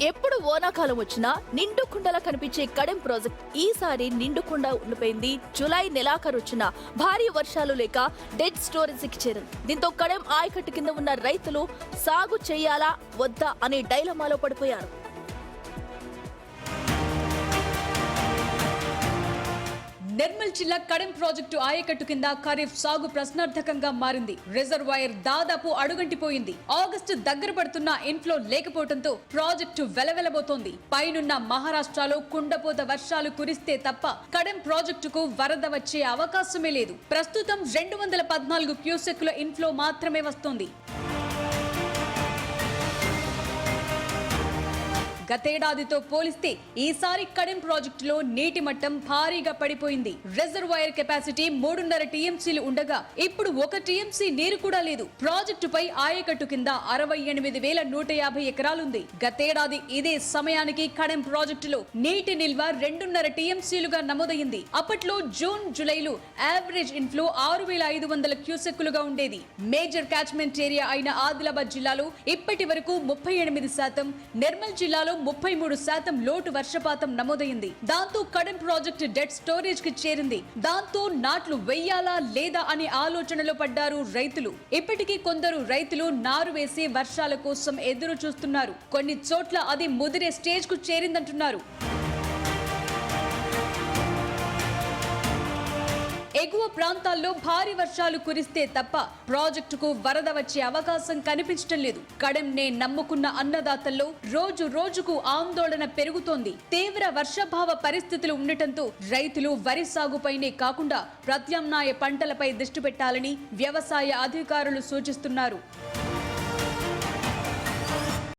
ఎప్పుడు ఓనాకాలం వచ్చినా నిండుకుండలా కనిపించే కడెం ప్రాజెక్ట్ ఈసారి నిండుకుండా ఉండిపోయింది. జూలై నెలాఖరు వచ్చిన భారీ వర్షాలు లేక డెడ్ స్టోరేజ్ కి చేరింది. దీంతో కడెం ఆయకట్టు కింద ఉన్న రైతులు సాగు చేయాలా వద్దా అనే డైలమాలో పడిపోయారు. నిర్మల్ జిల్లా కడెం ప్రాజెక్టు ఆయకట్టు కింద ఖరీఫ్ సాగు ప్రశ్నార్థకంగా మారింది. రిజర్వాయర్ దాదాపు అడుగంటిపోయింది. ఆగస్టు దగ్గర పడుతున్న ఇన్ఫ్లో లేకపోవడంతో ప్రాజెక్టు వెలవెలబోతోంది. పైనున్న మహారాష్ట్రలో కుండపోత వర్షాలు కురిస్తే తప్ప కడెం ప్రాజెక్టుకు వరద వచ్చే అవకాశమే లేదు. ప్రస్తుతం 214 క్యూసెక్కుల ఇన్ఫ్లో మాత్రమే వస్తోంది. గతేడాదితో పోలిస్తే ఈసారి కడెం ప్రాజెక్టులో నీటి మట్టం భారీగా పడిపోయింది. రిజర్వాయర్ కెపాసిటీ 3.5 టీఎంసీలు ఉండగా ఇప్పుడు 1 టీఎంసీ నీరు కూడా లేదు. ప్రాజెక్టుపై ఆయకట్టు కింద 68,150 ఎకరాలుంది. గతేడాది ఇదే సమయానికి కడెం ప్రాజెక్టులో నీటి నిల్వ 2.5 టీఎంసీలుగా నమోదైంది. అప్పట్లో జూన్ జూలైలో యావరేజ్ ఇన్ఫ్లో 6,500 క్యూసెక్కులుగా ఉండేది. మేజర్ క్యాచ్మెంట్ ఏరియా అయిన ఆదిలాబాద్ జిల్లాలో ఇప్పటి వరకు 38%, నిర్మల్ జిల్లాలో 33% లోటు వర్షపాతం నమోదైంది. దాంతో కడెం ప్రాజెక్టు డెడ్ స్టోరేజ్ కి చేరింది. దాంతో నాట్లు వెయ్యాలా లేదా అనే ఆలోచనలో పడ్డారు రైతులు. ఇప్పటికీ కొందరు రైతులు నారు వేసి వర్షాల కోసం ఎదురు చూస్తున్నారు. కొన్ని చోట్ల అది ముదిరే స్టేజ్ కు చేరిందంటున్నారు. ఎగువ ప్రాంతాల్లో భారీ వర్షాలు కురిస్తే తప్ప ప్రాజెక్టుకు వరద వచ్చే అవకాశం కనిపించడం లేదు. కడెంనే నమ్ముకున్న అన్నదాతల్లో రోజు రోజుకు ఆందోళన పెరుగుతోంది. తీవ్ర వర్షాభావ పరిస్థితులు ఉండటంతో రైతులు వరి సాగుపైనే కాకుండా ప్రత్యామ్నాయ పంటలపై దృష్టి పెట్టాలని వ్యవసాయ అధికారులు సూచిస్తున్నారు.